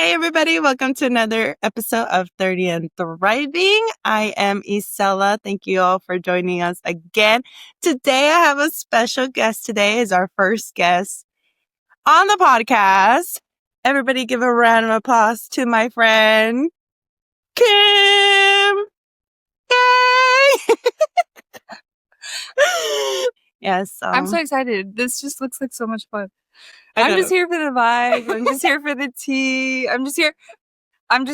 Hey, everybody. Welcome to another episode of 30 and Thriving. I am Isela. Thank you all for joining us again. Today, I have a special guest. Today is our first guest on the podcast. Everybody give a round of applause to my friend, Kim. Yay! Yes. I'm so excited. This just looks like so much fun. I I'm know. just here for the vibe. I'm just here for the tea. I'm just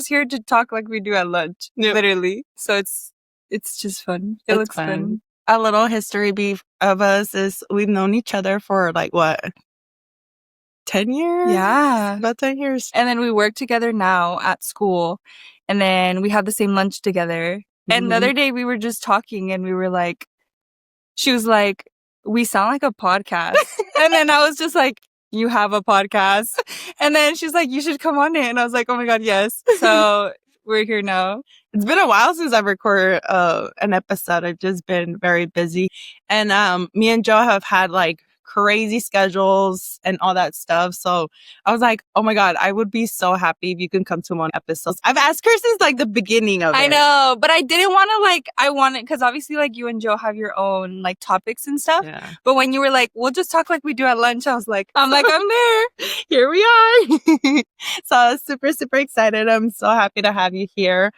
here to talk like we do at lunch, Yep. literally. So it's just fun. It It's looks fun. A little history beef of us is we've known each other for like what? 10 years? Yeah. About 10 years. And then we work together now at school. And then we have the same lunch together. And the other day we were just talking and we were like, she was like, we sound like a podcast. And then I was just like, you have a podcast? And then she's like, you should come on it. And I was like, oh my God, yes. So we're here now. It's been a while since I've recorded an episode. I've just been very busy. And me and Joe have had like crazy schedules and all that stuff. So I was like, oh my God, I would be so happy if you can come to one episode. I've asked her since like the beginning of it. I know, but I didn't want to I wanted, because obviously like you and Joe have your own like topics and stuff. Yeah. But when you were like, we'll just talk like we do at lunch, I'm like, I'm there. Here we are. So I was super, super excited. I'm so happy to have you here.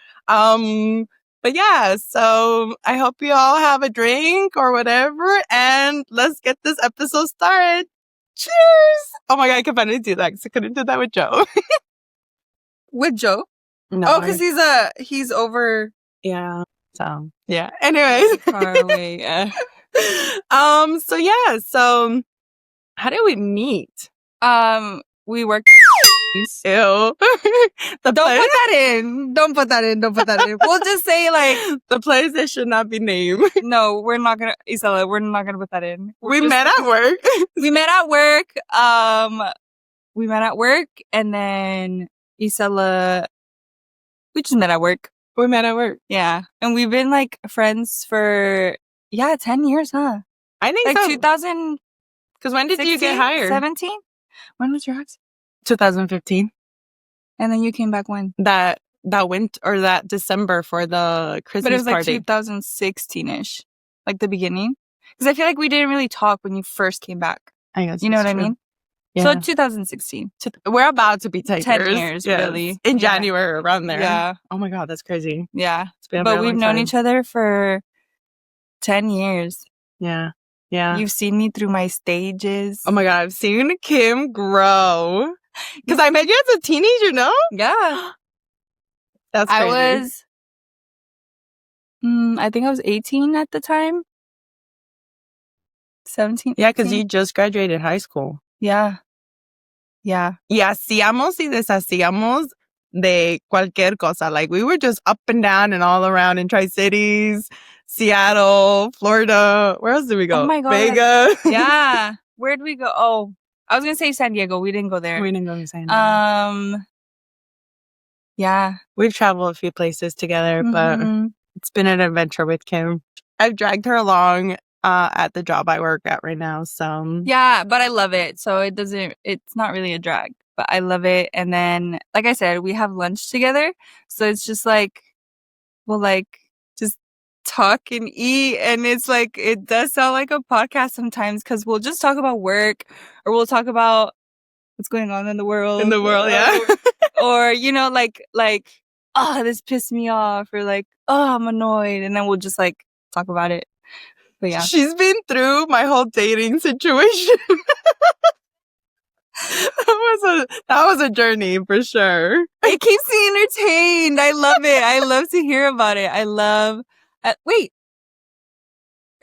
But yeah, so I hope you all have a drink or whatever, and let's get this episode started. Cheers! Oh my God, I could finally do that because I couldn't do that with Joe. With Joe? No. Oh, because he's over. Yeah. So yeah. Anyways. Far away. Yeah. So how did we meet? We work. Ew. Don't put that in. Don't put that in. We'll just say like the place that should not be named. No, we're not gonna, Isela, we're not gonna put that in. We met at work. We met at work. And then Isela, we just met at work. We met at work. Yeah. And we've been like friends for 10 years, huh? I think Like so. 2000. Because when did you get hired? 17? When was your accident? 2015. And then you came back when? That winter or that December for the Christmas But it was like party. 2016-ish, like the beginning. Because I feel like we didn't really talk when you first came back. I guess You know what it's I true. mean? Yeah. So 2016. We're about to be 10 10 years. years, Yes. really. In Yeah. January, around there. Yeah. Oh my God, that's crazy. Yeah. It's been a But very we've long known time. each other for 10 years. Yeah. Yeah. You've seen me through my stages. Oh my God, I've seen Kim grow. Because I met you as a teenager, no? Yeah. That's crazy. I think I was 18 at the time. 17. Yeah, because 18. you just graduated high school. Yeah. Yeah. Y hacíamos y deshacíamos de cualquier cosa. Like, we were just up and down and all around in Tri-Cities, Seattle, Florida. Where else did we go? Oh my God. Vegas. Yeah. Where'd we go? Oh, I was going to say San Diego. We didn't go there. We didn't go to San Diego. Yeah. We've traveled a few places together, but Mhm. it's been an adventure with Kim. I've dragged her along at the job I work at right now. So Yeah, but I love it. So it's not really a drag, but I love it. And then, like I said, we have lunch together. So it's just like, we'll like just talk and eat. And it's like, it does sound like a podcast sometimes because we'll just talk about work or we'll talk about what's going on in the world. yeah. Or, oh, this pissed me off, or like, oh, I'm annoyed. And then we'll just like talk about it. But yeah. She's been through my whole dating situation. That was a journey for sure. It keeps me entertained. I love it. I love to hear about it. I love. Wait,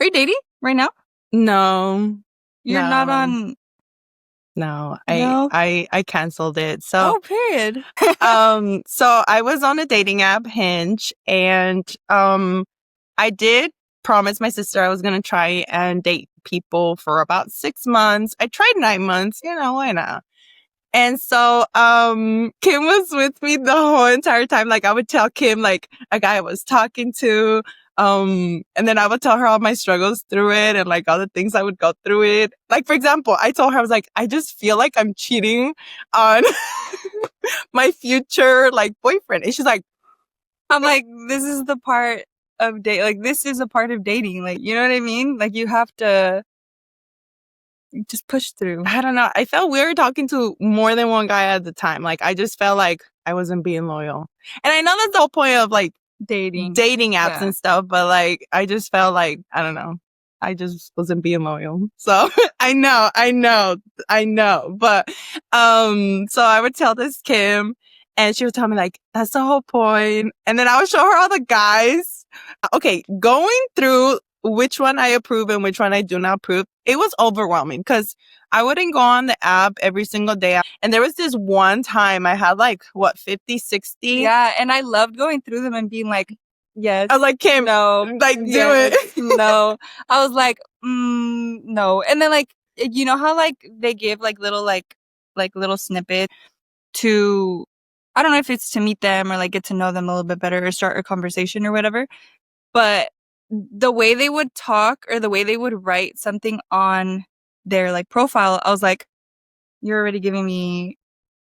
are you dating right now? No, You're not No. on. no, No? I canceled it. So Oh, period. so I was on a dating app, Hinge, and I did promise my sister I was gonna try and date people for about 6 months. I tried 9 months, why not? And so Kim was with me the whole entire time. Like, I would tell Kim like a guy I was talking to, and then I would tell her all my struggles through it and like all the things I would go through it. Like, for example, I told her, I was like, I just feel like I'm cheating on my future like boyfriend. And she's like, I'm like, this is the part of date. Like, this is a part of dating. Like, you know what I mean? Like, you have to just push through. I don't know. I felt weird talking to more than one guy at the time. Like, I just felt like I wasn't being loyal. And I know that's the whole point of like Dating apps and stuff, but like, I just felt like, I don't know. I just wasn't being loyal. So I know. But, so I would tell this Kim and she would tell me like, that's the whole point. And then I would show her all the guys. Okay. Going through which one I approve and which one I do not approve, it was overwhelming because I wouldn't go on the app every single day. And there was this one time I had like, 50, 60? Yeah. And I loved going through them and being like, yes. I was like, Kim, no, like, do it. No. I was like, no. And then like, you know how like they give like little little snippet to, I don't know if it's to meet them or like get to know them a little bit better or start a conversation or whatever. But the way they would talk or the way they would write something on their like profile, I was like, you're already giving me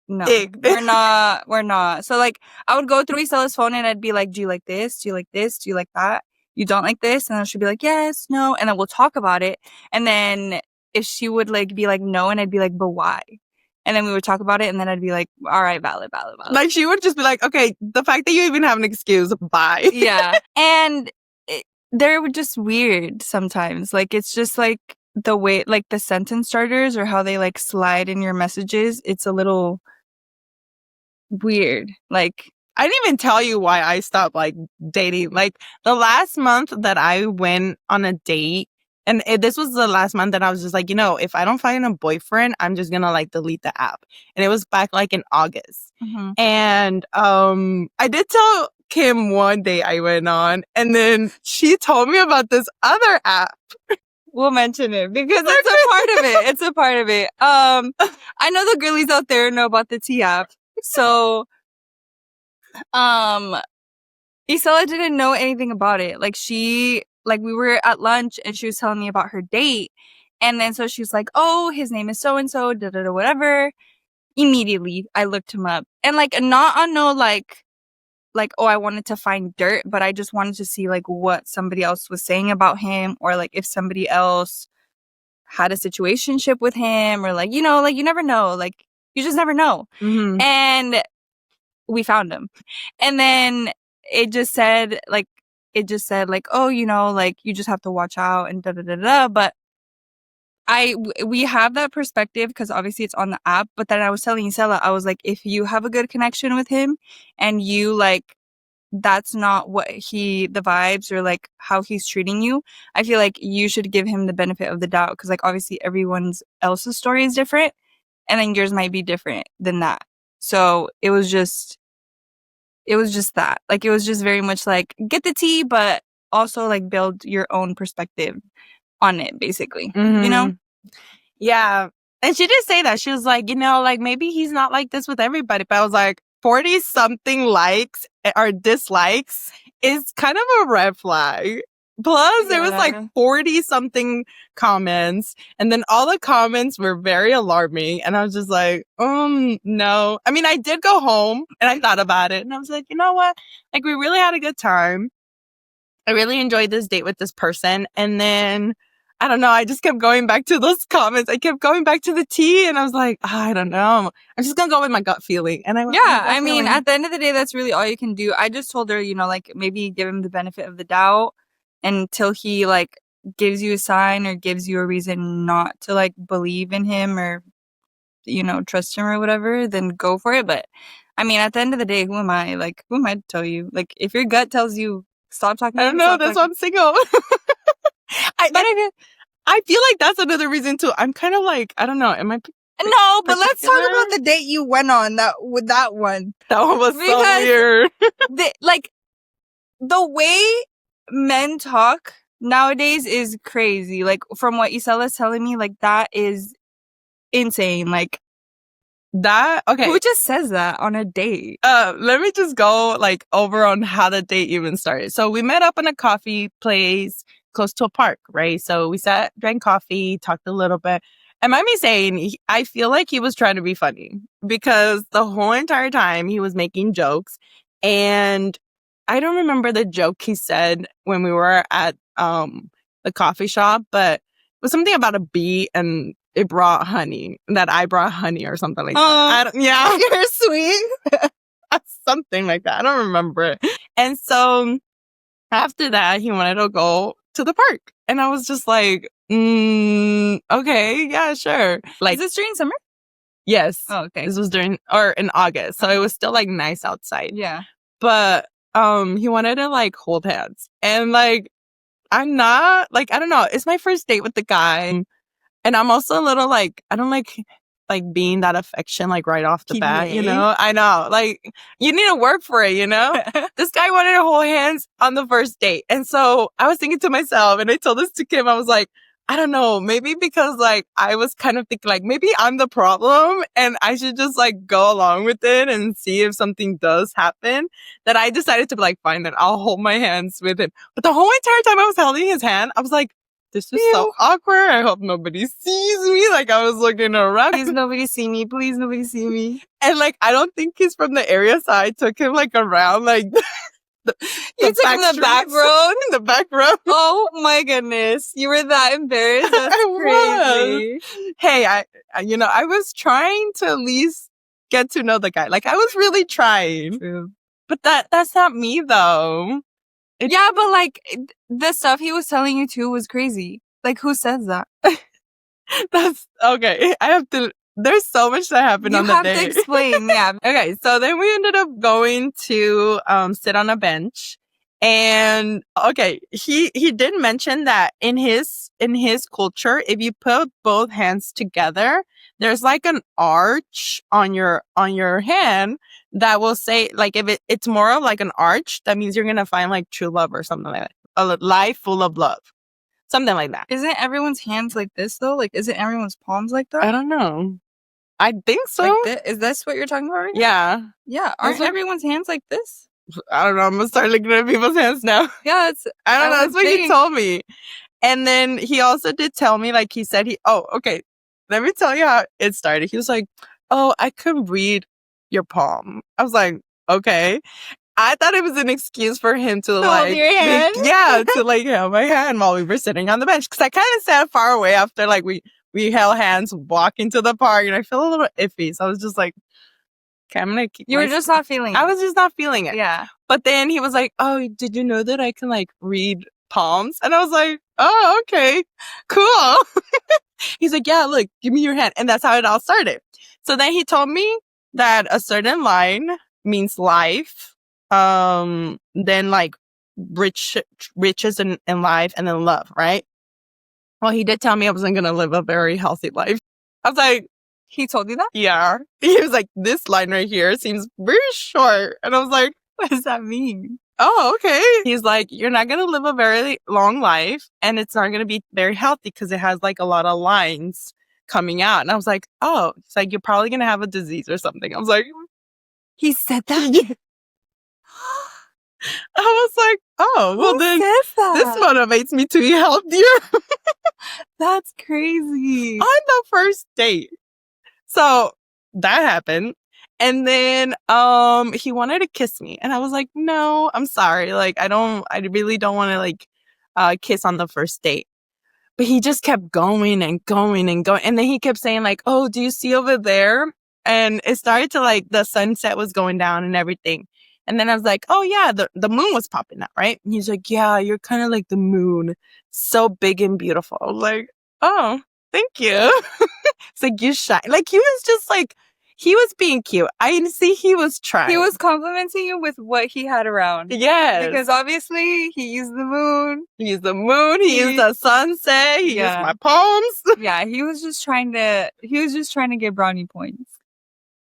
no. We're not. So like I would go through Isela's phone and I'd be like, do you like this? Do you like this? Do you like that? You don't like this? And then she'd be like, yes, no. And then we'll talk about it. And then if she would like be like, no, and I'd be like, but why? And then we would talk about it and then I'd be like, all right, valid. Like she would just be like, okay, the fact that you even have an excuse, bye. Yeah. And they're just weird sometimes. Like it's just like the way, like the sentence starters or how they like slide in your messages. It's a little weird. Like I didn't even tell you why I stopped like dating. Like the last month that I went on a date, and this was the last month that I was just like, if I don't find a boyfriend, I'm just gonna like delete the app. And it was back like in August. Mm-hmm. And I did tell Kim one day I went on, and then she told me about this other app. We'll mention it because it's a part of it. It's a part of it. I know the girlies out there know about the T app. So, Isela didn't know anything about it. Like we were at lunch and she was telling me about her date. And then so she was like, oh, his name is so-and-so, whatever. Immediately, I looked him up. And like, not on no like, oh, I wanted to find dirt, but I just wanted to see like what somebody else was saying about him or like if somebody else had a situationship with him or like, like you never know. Like you just never know. Mm-hmm. And we found him. And then it just said like, oh, like you just have to watch out and But we have that perspective because obviously it's on the app. But then I was telling Isela, I was like, if you have a good connection with him and you like, that's not what the vibes or like how he's treating you, I feel like you should give him the benefit of the doubt because like obviously everyone's else's story is different and then yours might be different than that. So it was just that. Like it was just very much like get the tea, but also like build your own perspective on it, basically. Mm-hmm. Yeah. And she did say that. She was like, like maybe he's not like this with everybody. But I was like, 40 something likes or dislikes is kind of a red flag. Plus, there was like 40 something comments, and then all the comments were very alarming. And I was just like, no. I mean, I did go home and I thought about it, and I was like, you know what? Like, we really had a good time. I really enjoyed this date with this person, and then I don't know. I just kept going back to those comments. I kept going back to the tea, and I was like, I don't know. I'm just gonna go with my gut feeling. And I mean, at the end of the day, that's really all you can do. I just told her, like maybe give him the benefit of the doubt until he like gives you a sign or gives you a reason not to like believe in him or trust him or whatever. Then go for it. But I mean, at the end of the day, who am I? Like, who am I to tell you? Like, if your gut tells you stop talking, I don't know. That's why I'm single. I feel like that's another reason too. I'm kind of like, I don't know. Am I? No, but let's talk about the date you went on with that one. That one was so weird. The way men talk nowadays is crazy. Like from what Isela's telling me, like that is insane. Like that. Okay. Who just says that on a date? Let me just go like over on how the date even started. So we met up in a coffee place close to a park, right? So we sat, drank coffee, talked a little bit. And mind me saying, I feel like he was trying to be funny because the whole entire time he was making jokes. And I don't remember the joke he said when we were at the coffee shop, but it was something about a bee and it brought honey, that I brought honey or something like that. Yeah. You're sweet. Something like that. I don't remember it. And so after that, he wanted to go to the park. And I was just like, okay, yeah, sure. Like, Is this during summer? yes. Oh, okay. This was in August. So it was still like nice outside. Yeah. But he wanted to like hold hands. And like, I'm not like, I don't know. It's my first date with the guy. And I'm also a little like, I don't like being that affection like right off the bat, you PDA. know? I know. Like, you need to work for it, you know? This guy wanted to hold hands on the first date. And so I was thinking to myself, and I told this to Kim, I was like, I don't know, maybe because like I was kind of thinking like maybe I'm the problem and I should just like go along with it and see if something does happen, that I decided to be like, fine, then I'll hold my hands with him. But the whole entire time I was holding his hand, I was like, this is so awkward. I hope nobody sees me. Like, I was looking around. Please nobody see me. Please nobody see me. And like, I don't think he's from the area, so I took him like around like You took him the back road? The back road. Oh my goodness. You were that embarrassed? That's I crazy. Hey, I was trying to at least get to know the guy. Like, I was really trying. True. But that's not me though. Yeah, but like the stuff he was telling you too was crazy. Like, who says that? That's okay. There's so much that happened on the You day. have to explain, yeah. Okay, so then we ended up going to sit on a bench. And okay, he did mention that in his culture, if you put both hands together, there's like an arch on your hand that will say, like, if it's more of like an arch, that means you're gonna find like true love or something like that. A life full of love. Something like that. Isn't everyone's hands like this though? Like, isn't everyone's palms like that? I don't know. I think so. Like is this what you're talking about right now? Yeah. Yeah. Aren't what- everyone's hands like this? I don't know. I'm gonna start looking at people's hands now. Yeah, it's I don't know. I That's would what he think. told me. And then he also did tell me, like, he said okay, let me tell you how it started. He was like, oh, I can read your palm. I was like, okay. I thought it was an excuse for him to like, your hand? to like hold my hand while we were sitting on the bench. Cause I kind of sat far away after like we held hands walking to the park, and I feel a little iffy. So I was just like, okay, I'm gonna keep You were just not feeling it. I was just not feeling it. Yeah. But then he was like, oh, did you know that I can like read palms? And I was like, oh, okay, cool. He's like, yeah, look, give me your hand. And that's how it all started. So then he told me that a certain line means life. Then like riches in life, and then love, right? Well, he did tell me I wasn't going to live a very healthy life. I was like, He told you that? yeah. He was like, this line right here seems very short. And I was like, What does that mean? oh, okay. He's like, you're not going to live a very long life, and it's not going to be very healthy because it has like a lot of lines coming out. And I was like, oh, it's like, you're probably going to have a disease or something. I was like, He said that? yeah. I was like, oh, well Who then says that? this motivates me to be healthier That's crazy. on the first date. So that happened. And then he wanted to kiss me, and I was like, no, I'm sorry. Like, I really don't want to like kiss on the first date. But he just kept going and going and going. And then he kept saying like, oh, do you see over there? And it started to like, the sunset was going down and everything. And then I was like, oh yeah, the moon was popping out, right? And he's like, yeah, you're kind of like the moon. So big and beautiful. I was like, oh, thank you. It's like, you shine. Like, he was just like, he was being cute. I see he was trying. He was complimenting you with what he had around. Yes. Because obviously he used the moon. He used the moon. He used the sunset. He Yeah. used my palms. Yeah, he was just trying to get brownie points.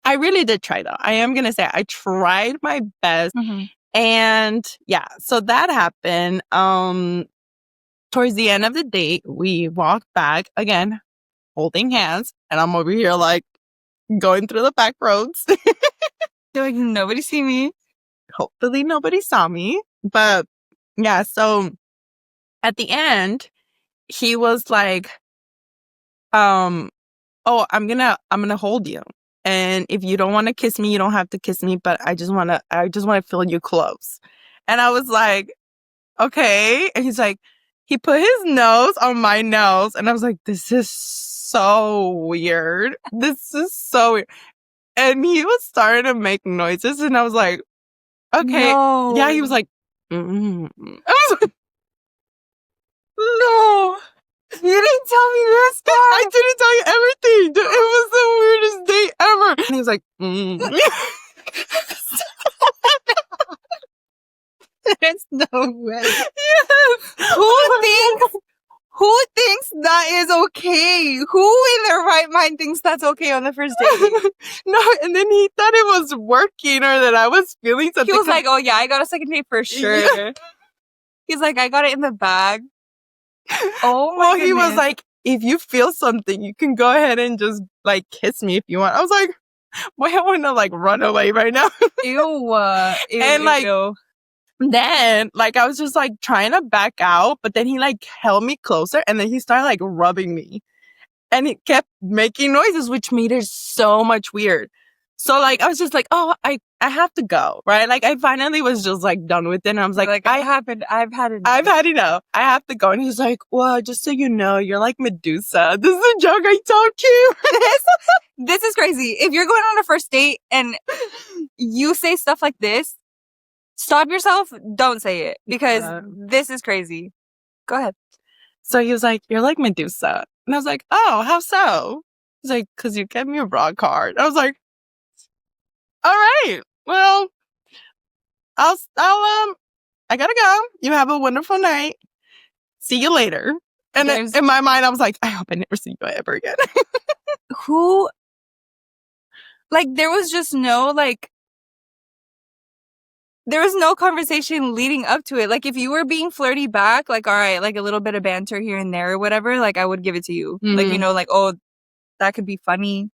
I really did try though. I am going to say I tried my best. And yeah, so that happened. Towards the end of the date, we walked back again, holding hands. And I'm over here like going through the back roads. They're like, nobody see me. Hopefully nobody saw me. But yeah, so at the end, he was like, oh, I'm gonna hold you. And if you don't want to kiss me, you don't have to kiss me, but I just want to feel you close. And I was like, okay. And he's like, he put his nose on my nose. And I was like, this is so weird. This is so weird. And he was starting to make noises. And I was like, okay. No. Yeah, he was like, I was like, no. You didn't tell me this part. I didn't tell you everything. It was the weirdest date ever. And he was like, There's no way. yes. Who thinks that is okay? Who in their right mind thinks that's okay on the first date? No, and then he thought it was working or that I was feeling something. He was like, oh yeah, I got a second date for sure. Yeah. He's like, I got it in the bag. Oh my well, he was goodness. like, if you feel something, you can go ahead and just like kiss me if you want. I was like, boy, I want to like run away right now. Ew. And, like, Then, like, I was just like trying to back out, but then he like held me closer and then he started like rubbing me and it kept making noises, which made it so much weird. So like, I was just like, oh, I have to go, right? Like, I finally was just like done with it. And I was like, I've had enough. I've had enough. I have to go. And he's like, well, just so you know, you're like Medusa. This is a joke I told you. This is crazy. If you're going on a first date and you say stuff like this, stop yourself. Don't say it because this is crazy. Go ahead. So he was like, you're like Medusa. And I was like, oh, how so? He's like, because you gave me a rock hard. I was like, all right, well, I gotta go. You have a wonderful night. See you later. And then in my mind, I was like, I hope I never see you ever again. Who, like, there was just no, like, there was no conversation leading up to it. Like, if you were being flirty back, like, all right, like a little bit of banter here and there or whatever, like, I would give it to you. Like, you know, like, oh, that could be funny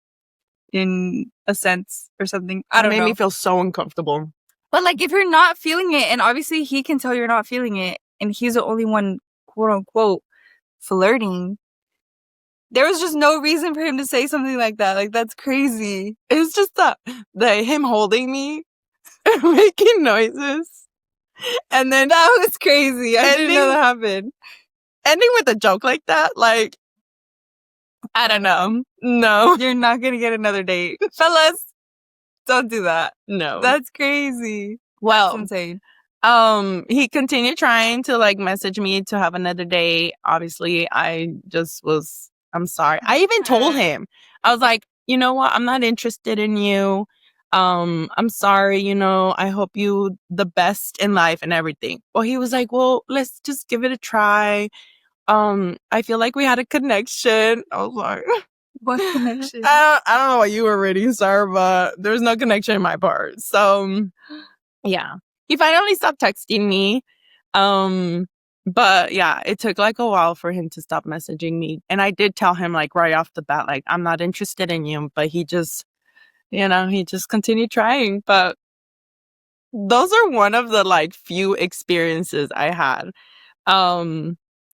in a sense or something. I don't know. It made me feel so uncomfortable. But, like, if you're not feeling it, and obviously he can tell you're not feeling it, and he's the only one, quote unquote, flirting, there was just no reason for him to say something like that. Like, that's crazy. It was just the him holding me, making noises. And then that was crazy. I didn't know that happened. Ending with a joke like that, like, I don't know. No. You're not going to get another date. Fellas, don't do that. No. That's crazy. Well, that's insane. He continued trying to like message me to have another date. Obviously, I'm sorry. I even told him, I was like, you know what? I'm not interested in you. I'm sorry, you know, I hope you the best in life and everything. Well, he was like, well, let's just give it a try. I feel like we had a connection. I was like, what connection? I don't know what you were reading, sir, but there's no connection in my part. So, yeah. He finally stopped texting me. But yeah, it took like a while for him to stop messaging me. And I did tell him like right off the bat, like, I'm not interested in you, but he just continued trying. But those are one of the like few experiences I had,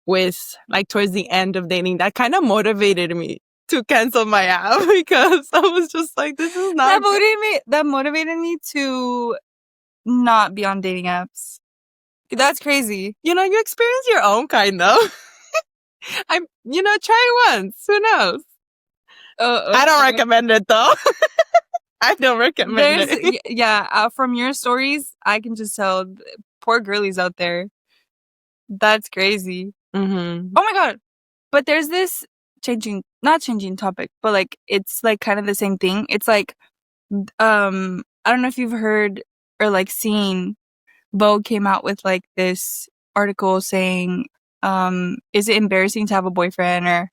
with like towards the end of dating that kind of motivated me to cancel my app because I was just like, this is not that motivated me to not be on dating apps. That's crazy. You know, you experience your own kind though. Try once. Who knows? I don't recommend it though. I don't recommend it. Yeah, from your stories, I can just tell poor girlies out there. That's crazy. Mm-hmm. Oh my God. But there's this not changing topic, but like, it's like kind of the same thing. It's like, I don't know if you've heard or like seen, Vogue came out with like this article saying, is it embarrassing to have a boyfriend, or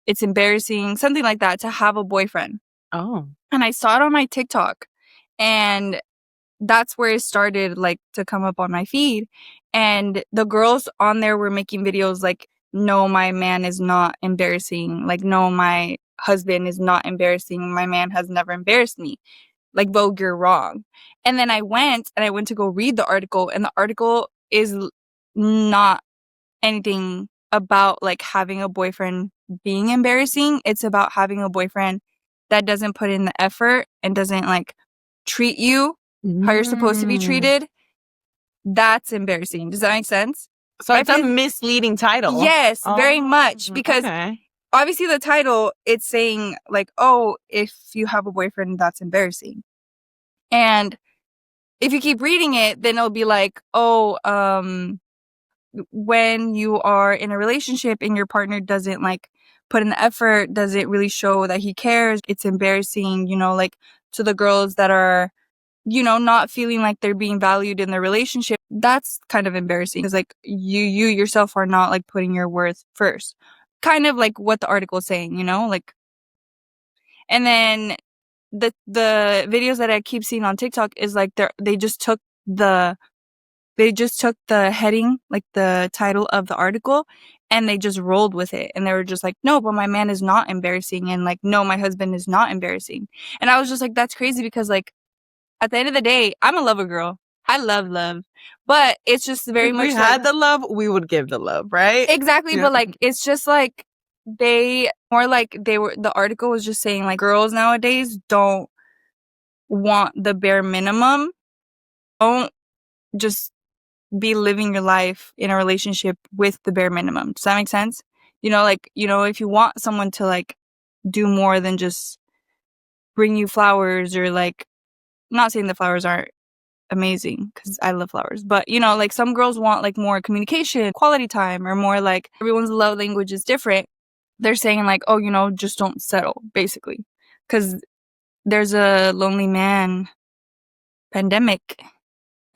it's embarrassing, something like that, to have a boyfriend. Oh. And I saw it on my TikTok, and that's where it started like to come up on my feed. And the girls on there were making videos like, no, my man is not embarrassing. Like, no, my husband is not embarrassing. My man has never embarrassed me. Like, Vogue, you're wrong. And then I went to go read the article, and the article is not anything about like having a boyfriend being embarrassing. It's about having a boyfriend that doesn't put in the effort and doesn't like treat you how you're supposed to be treated. That's embarrassing. Does that make sense? So it's a misleading title. Yes, very much. Because obviously the title, it's saying like, oh, if you have a boyfriend, that's embarrassing. And if you keep reading it, then it'll be like, oh, when you are in a relationship and your partner doesn't like put in the effort, doesn't really show that he cares, it's embarrassing, you know, like to the girls that are, you know, not feeling like they're being valued in their relationship. That's kind of embarrassing because like you yourself are not like putting your worth first. Kind of like what the article is saying, you know, like. And then the videos that I keep seeing on TikTok is like they just took the heading, like the title of the article, and they just rolled with it. And they were just like, no, but my man is not embarrassing. And like, no, my husband is not embarrassing. And I was just like, that's crazy because like, at the end of the day, I'm a lover girl. I love love. But it's just very much if we had the love, we would give the love, right? Exactly. Yeah. But like, it's just like the article was just saying like girls nowadays don't want the bare minimum. Don't just be living your life in a relationship with the bare minimum. Does that make sense? You know, like, you know, if you want someone to like do more than just bring you flowers or like, not saying the flowers aren't amazing because I love flowers, but you know, like some girls want like more communication, quality time, or more like everyone's love language is different. They're saying like, oh, you know, just don't settle, basically, because there's a lonely man pandemic,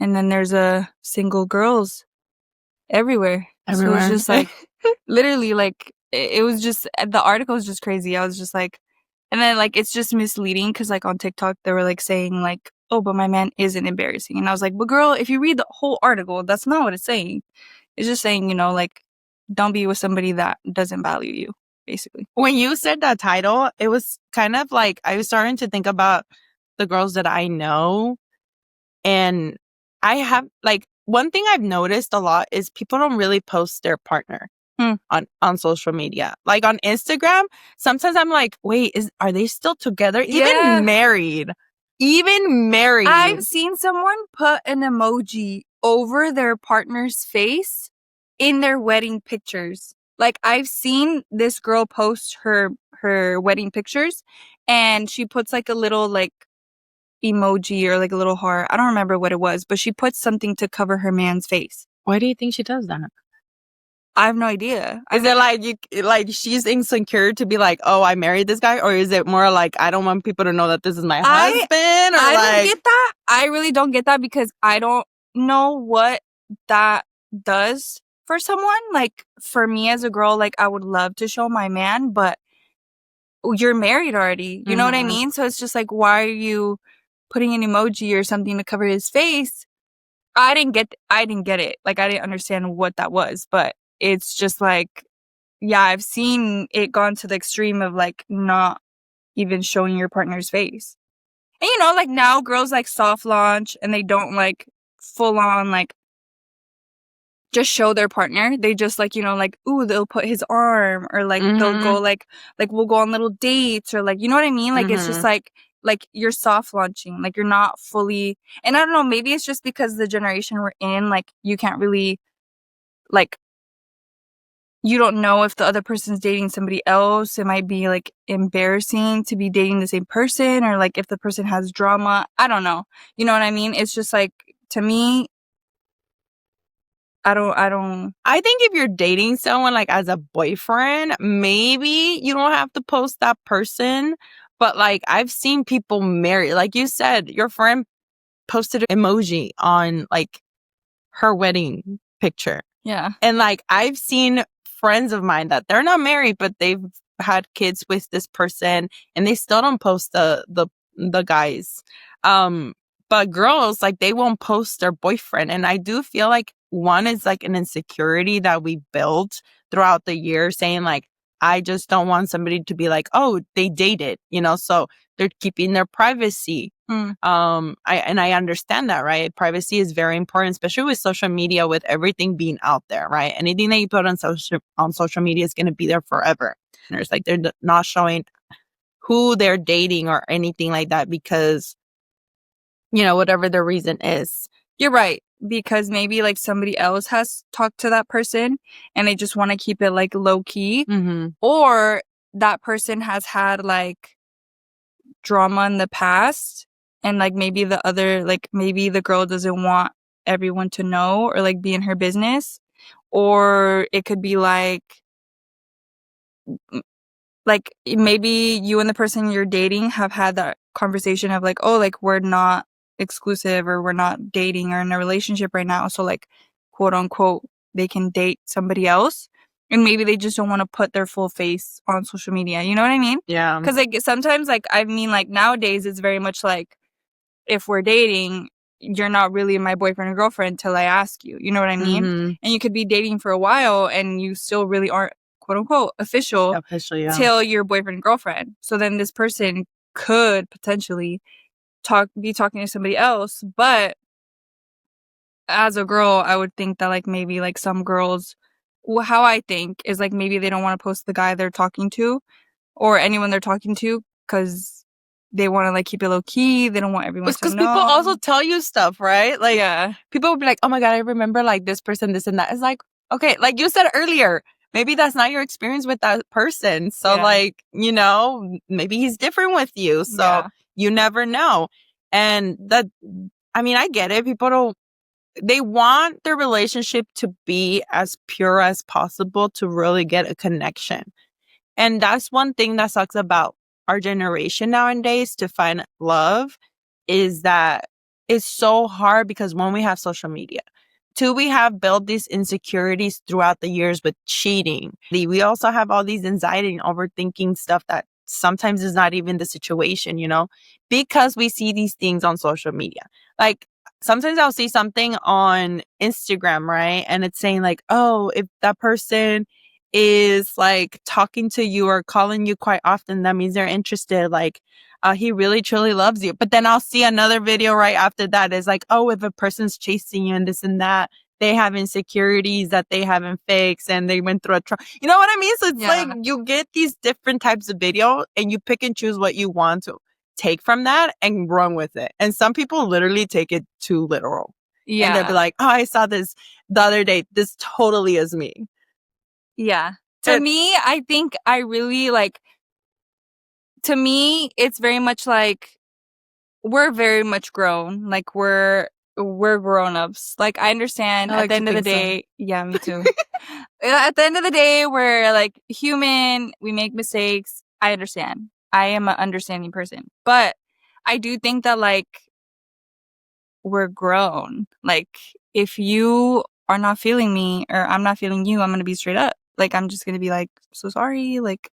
and then there's a single girls everywhere. So it's just like literally like it was just the article was just crazy. I was just like, and then like it's just misleading because like on TikTok they were like saying like, oh, but my man isn't embarrassing, and I was like, but girl, if you read the whole article, that's not what it's saying. It's just saying, you know, like don't be with somebody that doesn't value you, basically. When you said that title, it was kind of like I was starting to think about the girls that I know, and I have like one thing I've noticed a lot is people don't really post their partner on social media. Like on Instagram, sometimes I'm like, wait, are they still together? Yeah. Even married. I've seen someone put an emoji over their partner's face in their wedding pictures. Like I've seen this girl post her wedding pictures and she puts like a little like emoji or like a little heart. I don't remember what it was, but she puts something to cover her man's face. Why do you think she does that? I have no idea. Is it like she's insecure to be like, oh, I married this guy? Or is it more like, I don't want people to know that this is my husband? I don't get that. I really don't get that because I don't know what that does for someone. Like for me as a girl, like I would love to show my man, but you're married already. You know what I mean? So it's just like, why are you putting an emoji or something to cover his face? I didn't get it. Like I didn't understand what that was, but it's just like, yeah, I've seen it gone to the extreme of like not even showing your partner's face. And you know, like now girls like soft launch and they don't like full on like just show their partner. They just like, you know, like, ooh, they'll put his arm or like they'll go like we'll go on little dates or like, you know what I mean? Like it's just like you're soft launching, like you're not fully, and I don't know, maybe it's just because the generation we're in, like you can't really like, you don't know if the other person's dating somebody else. It might be like embarrassing to be dating the same person, or like if the person has drama. I don't know. You know what I mean? It's just like, to me, I think if you're dating someone like as a boyfriend, maybe you don't have to post that person. But like I've seen people marry, like you said, your friend posted an emoji on like her wedding picture. Yeah. And like I've seen friends of mine that they're not married, but they've had kids with this person and they still don't post the guys. But girls, like they won't post their boyfriend. And I do feel like one is like an insecurity that we built throughout the year, saying like, I just don't want somebody to be like, oh, they dated, so they're keeping their privacy. Mm. I understand that, right? Privacy is very important, especially with social media, with everything being out there, right? Anything that you put on social media is going to be there forever. There's like, they're not showing who they're dating or anything like that because, whatever the reason is. You're right. Because maybe like somebody else has talked to that person and they just want to keep it like low key. Mm-hmm. Or that person has had like drama in the past and like maybe maybe the girl doesn't want everyone to know or like be in her business. Or it could be like maybe you and the person you're dating have had that conversation of like, oh, like we're not exclusive or we're not dating or in a relationship right now. So like, quote unquote, they can date somebody else. And maybe they just don't want to put their full face on social media. You know what I mean? Yeah. Because like sometimes like, I mean like nowadays it's very much like if we're dating, you're not really my boyfriend or girlfriend until I ask you. You know what I mean? Mm-hmm. And you could be dating for a while and you still really aren't quote unquote official Yeah. till your boyfriend and girlfriend. So then this person could potentially be talking to somebody else. But as a girl, I would think that like maybe like some girls, how I think is like maybe they don't want to post the guy they're talking to or anyone they're talking to because they want to like keep it low key. They don't want everyone to know. Because people also tell you stuff, right? Like, yeah. People will be like, oh my God, I remember like this person, this and that. It's like, okay, like you said earlier, maybe that's not your experience with that person. So like, maybe he's different with you. So you never know. And I get it. They want their relationship to be as pure as possible to really get a connection. And that's one thing that sucks about our generation nowadays to find love is that it's so hard because one, we have social media. Two, we have built these insecurities throughout the years with cheating. We also have all these anxiety and overthinking stuff that sometimes is not even the situation, because we see these things on social media. Like sometimes I'll see something on Instagram, right? And it's saying like, oh, if that person is like talking to you or calling you quite often, that means they're interested. Like, he really truly loves you. But then I'll see another video right after that is like, oh, if a person's chasing you and this and that, they have insecurities that they haven't fixed and they went through a trauma. You know what I mean? So it's like you get these different types of video and you pick and choose what you want to take from that and run with it. And some people literally take it too literal. Yeah. And they'll be like, oh, I saw this the other day. This totally is me. Yeah. To me, I think I really like, to me, it's very much like we're very much grown. Like we're grown-ups. Like I understand at the end of the day. Yeah, me too. At the end of the day, we're like human. We make mistakes. I understand. I am an understanding person. But I do think that like we're grown. Like if you are not feeling me or I'm not feeling you, I'm going to be straight up. Like I'm just going to be like, so sorry. Like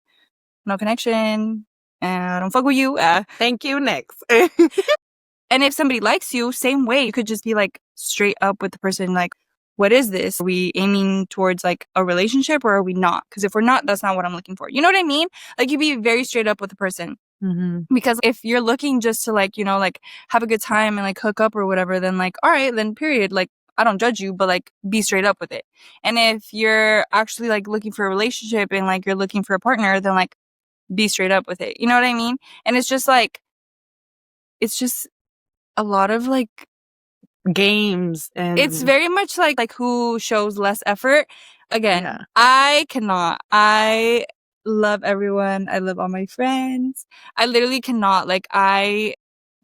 no connection. I don't fuck with you. Thank you. Next. And if somebody likes you, same way, you could just be like straight up with the person. Like, what is this? Are we aiming towards like a relationship or are we not? Because if we're not, that's not what I'm looking for. You know what I mean? Like you be very straight up with the person. Mm-hmm. Because if you're looking just to like, like have a good time and like hook up or whatever, then like, all right, then period. Like, I don't judge you, but like be straight up with it. And if you're actually like looking for a relationship and like you're looking for a partner, then like be straight up with it. You know what I mean? And it's just a lot of like games and it's very much like who shows less effort. Again, I cannot. I love everyone. I love all my friends. I literally cannot. Like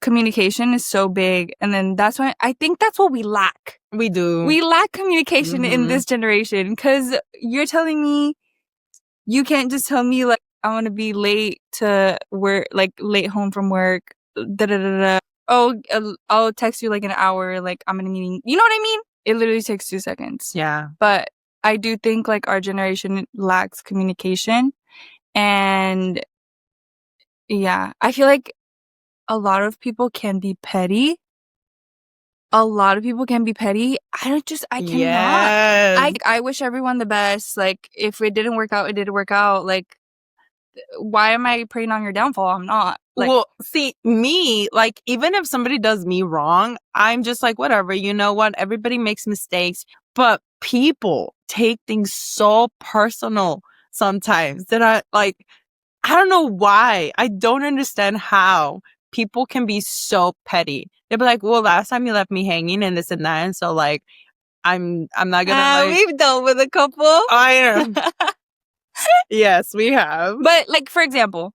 communication is so big. And then that's why I think that's what we lack. We do. We lack communication in this generation because you're telling me you can't just tell me like I want to be late to work, like late home from work. Oh, I'll text you like an hour. Like I'm in a meeting. You know what I mean? It literally takes 2 seconds. Yeah. But I do think like our generation lacks communication. And yeah, I feel like a lot of people can be petty, a lot of people can be petty. I cannot. Yes. I wish everyone the best. Like, if it didn't work out, it didn't work out. Like, why am I preying on your downfall? I'm not. Like, well, see, me, like, even if somebody does me wrong, I'm just like, whatever, you know what? Everybody makes mistakes, but people take things so personal sometimes that I don't know why. I don't understand how people can be so petty. They'll be like, well, last time you left me hanging and this and that. And so, like, I'm not gonna, we've dealt with a couple. I am. Yes, we have. But, like, for example,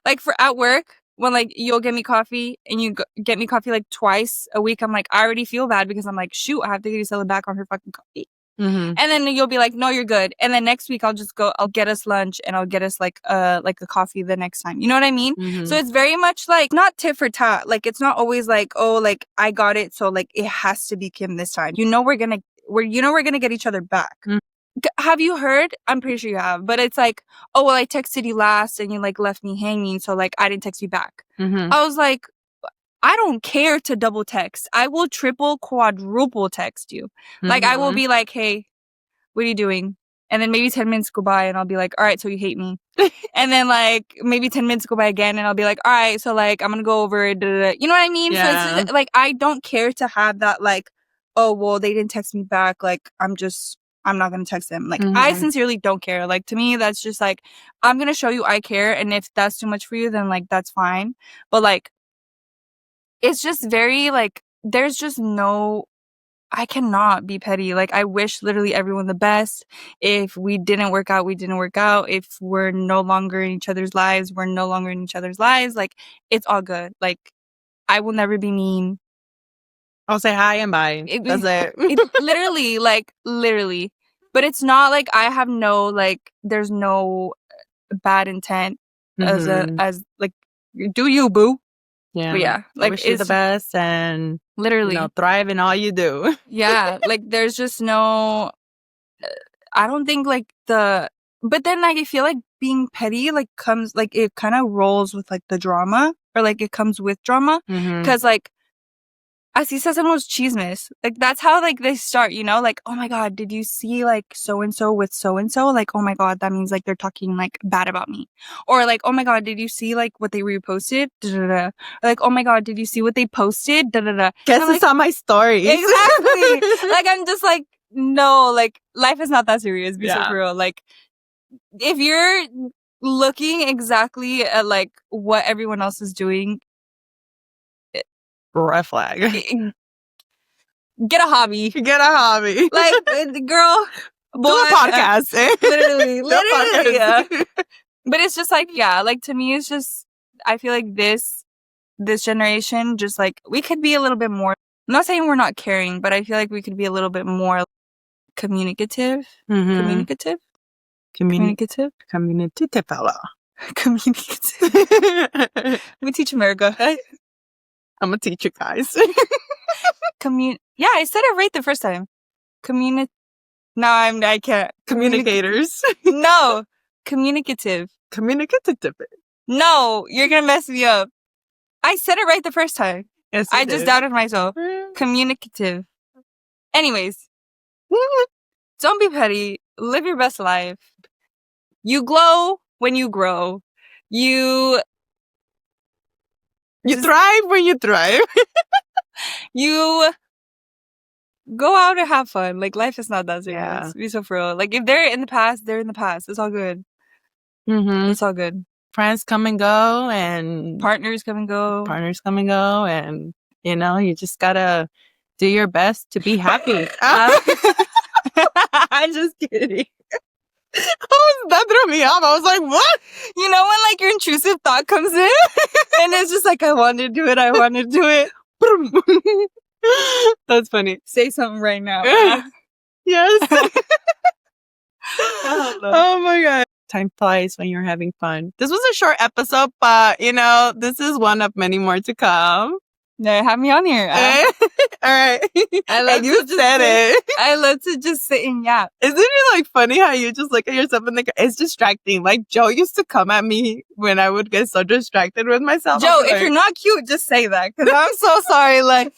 like, for at work, when, like, you'll get me coffee and you get me coffee, like, twice a week, I'm like, I already feel bad because I'm like, shoot, I have to get Isela back on her fucking coffee. Mm-hmm. And then you'll be like, no, you're good. And then next week I'll get us lunch and I'll get us like a coffee the next time. You know what I mean? Mm-hmm. So it's very much like not tit for tat. Like, it's not always like, oh, like I got it. So like it has to be Kim this time. We're going to get each other back. Mm-hmm. Have you heard? I'm pretty sure you have, but it's like, oh, well, I texted you last and you like left me hanging. So like I didn't text you back. Mm-hmm. I was like, I don't care to double text. I will triple, quadruple text you. Mm-hmm. Like, I will be like, hey, what are you doing? And then maybe 10 minutes go by and I'll be like, all right, so you hate me. And then like maybe 10 minutes go by again and I'll be like, all right, so like I'm going to go over it. You know what I mean? Yeah. So it's just, like, I don't care to have that like, oh, well, they didn't text me back. Like, I'm not going to text them. Like, Mm-hmm. I sincerely don't care. Like, to me, that's just like, I'm going to show you I care. And if that's too much for you, then like, that's fine. But like, it's just very, like, there's just no, I cannot be petty. Like, I wish literally everyone the best. If we didn't work out, we didn't work out. If we're no longer in each other's lives, we're no longer in each other's lives. Like, it's all good. Like, I will never be mean. I'll say hi and bye. That's it. Literally. But it's not like I have no, like, there's no bad intent as like, do you, boo? Yeah. But yeah, like, I wish you the best and literally, thrive in all you do. Yeah, like there's just no, I don't think like but then like I feel like being petty like comes, like it kind of rolls with like the drama, or like it comes with drama. Because like, así se hacen los chismes. Like, that's how like they start, you know? Like, oh my God, did you see like so-and-so with so-and-so? Like, oh my God, that means like they're talking like bad about me. Or like, oh my God, did you see like what they reposted? Da-da-da. Or, like, oh my God, did you see what they posted? Da-da-da. Guess it's on my stories. Exactly. Like, I'm just like, no, like, life is not that serious. Be so real. Like, if you're looking exactly at like what everyone else is doing, red flag. Get a hobby. Like, girl, do a podcast. Literally. Yeah. But it's just like, yeah, like to me, it's just, I feel like this generation, just like, we could be a little bit more, I'm not saying we're not caring, but I feel like we could be a little bit more communicative. Communicative fella. Communicative. We teach America. I'm gonna teach you guys. Yeah, I said it right the first time. No, I can't. Communicators. No, communicative. Communicative. No, you're gonna mess me up. I said it right the first time. Yes, I just doubted myself. Communicative. Anyways, don't be petty. Live your best life. You glow when you grow. You thrive when you thrive. You go out and have fun. Like, life is not that serious. Yeah. Be so for real. Like, if they're in the past, they're in the past. It's all good. It's all good. Friends come and go, and partners come and go. And you just gotta do your best to be happy. I'm just kidding. That threw me off. I was like, what? You know when like your intrusive thought comes in and it's just like, I want to do it. That's funny. Say something right now. Yes. Oh my God. Time flies when you're having fun. This was a short episode, but this is one of many more to come. No, have me on here. All right. I love to just sit and yap. Isn't it like funny how you just look at yourself and it's distracting? Like, Joe used to come at me when I would get so distracted with myself. Joe, if you're not cute, just say that, because I'm so sorry. Like,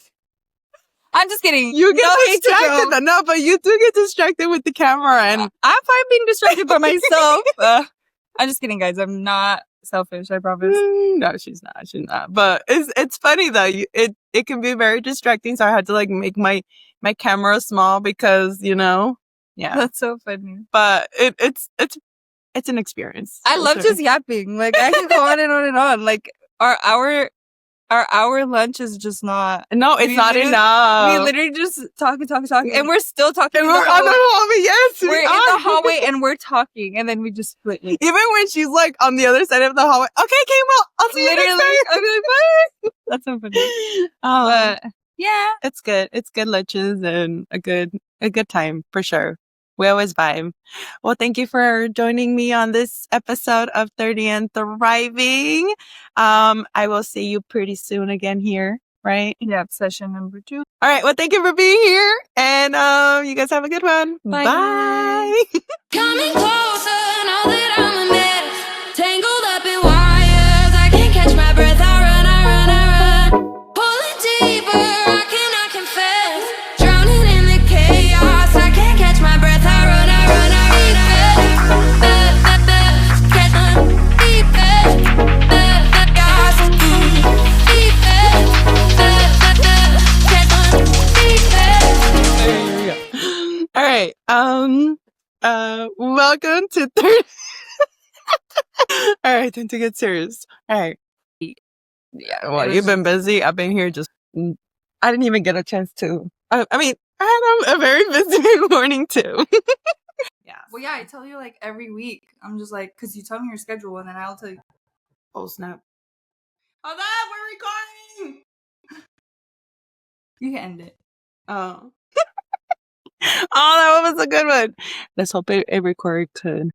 I'm just kidding. You get No hate to distracted. Joe. No, but you do get distracted with the camera, and I'm fine being distracted by myself. I'm just kidding, guys. I'm not selfish. I promise. no, she's not. She's not. But it's funny though. It can be very distracting. So I had to like make my camera small because yeah. That's so funny. But it's an experience. I for love sure. just yapping. Like I can go on and on and on. Like our hour lunch is just not. No, it's we not literally- enough. We literally just talk, and we're still talking. and in we're the on the hallway. hallway. Yes, we We're in are. the hallway and we're talking, and then we just split. Like, Even when she's like on the other side of the hallway. Okay, Kamo, I'll see you literally, next I'm like, bye. That's so funny. time. But yeah, It's good. It's good lunches and a good time for sure. We always vibe. Well, thank you for joining me on this episode of 30 and Thriving. I will see you pretty soon again here, right? yeah. Session number 2. All right. Well, thank you for being here, and you guys have a good one. Bye. Bye. Coming closer, know that I'm a mess. Tangled up in wires, I can't catch my breath. I run. Pulling deeper, I cannot confess. Drowning in the chaos, I can't catch my breath. I run. Catch my There you go. All right. Welcome to 30. All right, time to get serious. All right. Yeah. Well, it was you've been busy. I've been here just. I didn't even get a chance to. I mean, I had a very busy morning too. Yeah. Well, yeah, I tell you like every week. I'm just like, because you tell me your schedule, and then I'll tell you. Oh snap! Hold on, we're recording. You can end it. Oh. Oh, that was a good one. Let's hope it recorded good.